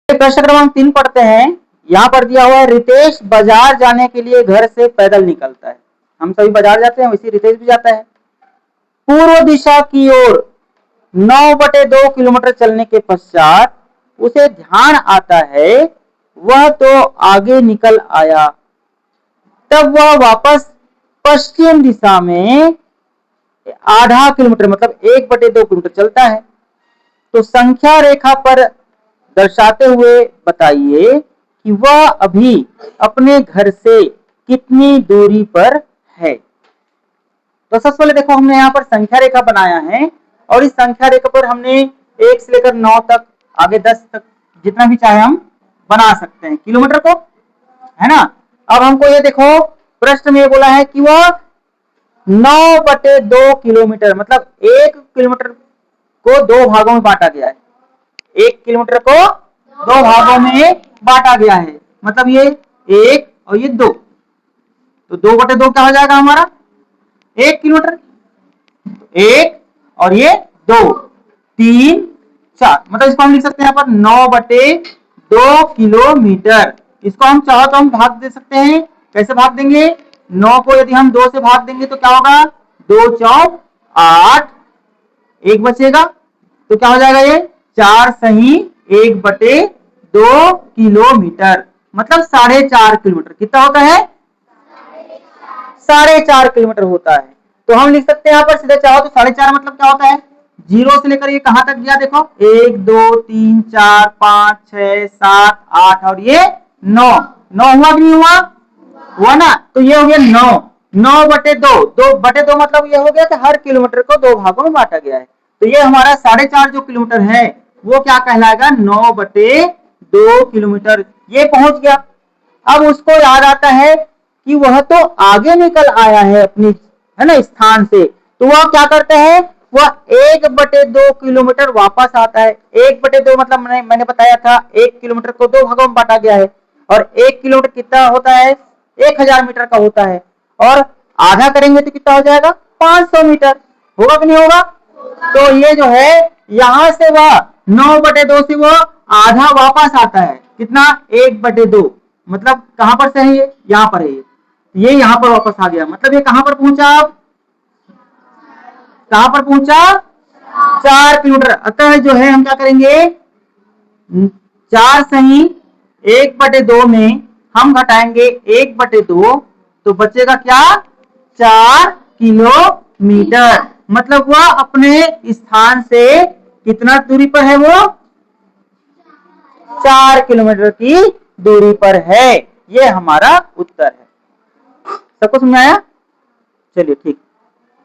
प्रश्न क्रमांक 3 पढ़ते हैं। यहां पर दिया हुआ है रितेश बाजार जाने के लिए घर से पैदल निकलता है। हम सभी बाजार जाते हैं, वैसे रितेश भी जाता है। पूर्व दिशा की ओर 9/2 किलोमीटर चलने के पश्चात उसे ध्यान आता है वह तो आगे निकल आया, तब वह वापस पश्चिम दिशा में आधा किलोमीटर मतलब 1/2 किलोमीटर चलता है। तो संख्या रेखा पर दर्शाते हुए बताइए कि वह अभी अपने घर से कितनी दूरी पर है। तो सबसे पहले देखो, हमने यहाँ पर संख्या रेखा बनाया है और इस संख्या रेखा पर हमने 1 से लेकर 9 तक, आगे 10 तक जितना भी चाहे हम बना सकते हैं किलोमीटर को, है ना। अब हमको ये देखो, प्रश्न में बोला है कि वह 9/2 किलोमीटर मतलब 1 किलोमीटर को 2 भागों में बांटा गया है। 1 किलोमीटर को 2 भागों में बांटा गया है, मतलब ये 1 और ये 2, तो 2/2 क्या हो जाएगा हमारा 1 किलोमीटर। 1 और ये 2, 3, 4, मतलब इसको हम लिख सकते हैं यहाँ पर 9/2 किलोमीटर। इसको हम चाहो तो हम भाग दे सकते हैं। कैसे भाग देंगे? 9 को यदि हम 2 से भाग देंगे तो क्या होगा, 2 चौक 8, 1 बचेगा, तो क्या हो जाएगा ये 4 सही 1/2 किलोमीटर, मतलब 4.5 किलोमीटर। कितना होता है? 4.5 किलोमीटर होता है। तो हम लिख सकते हैं यहाँ पर सीधे चाहो तो 4.5 मतलब क्या होता है, 0 से लेकर ये कहां तक गया देखो, 1 2 3 4 5 6 7 8 और ये 9 हुआ कि नहीं हुआ ना। तो ये हो गया 9/2, 2/2 मतलब ये हो गया कि हर किलोमीटर को 2 भागों में बांटा गया है। तो ये हमारा 4.5 जो किलोमीटर है वो क्या कहलाएगा, 9/2 किलोमीटर ये पहुंच गया। अब उसको याद आता है कि वह तो आगे निकल आया है अपनी, है ना, स्थान से, तो वह क्या करते हैं, वह 1/2 किलोमीटर वापस आता है। 1/2 मतलब मैंने बताया था 1 किलोमीटर को 2 भागों में बांटा गया है और 1 किलोमीटर कितना होता है, 1000 मीटर का होता है, और आधा करेंगे तो कितना हो जाएगा 500 मीटर। होगा कि नहीं होगा? तो ये जो है यहां से वह 9/2 से वह आधा वापस आता है, कितना 1/2, मतलब कहां पर से है ये, यहां पर है ये यहां पर वापस आ गया, मतलब ये कहां पर पहुंचा, आप कहां पर पहुंचा 4 किलोमीटर। अतः जो है हम क्या करेंगे, 4 सही 1/2 में हम घटाएंगे 1/2, तो बचेगा क्या 4 किलोमीटर, मतलब वह अपने स्थान से कितना दूरी पर है, वो 4 किलोमीटर की दूरी पर है। ये हमारा उत्तर है। सबको समझ में आया? चलिए ठीक।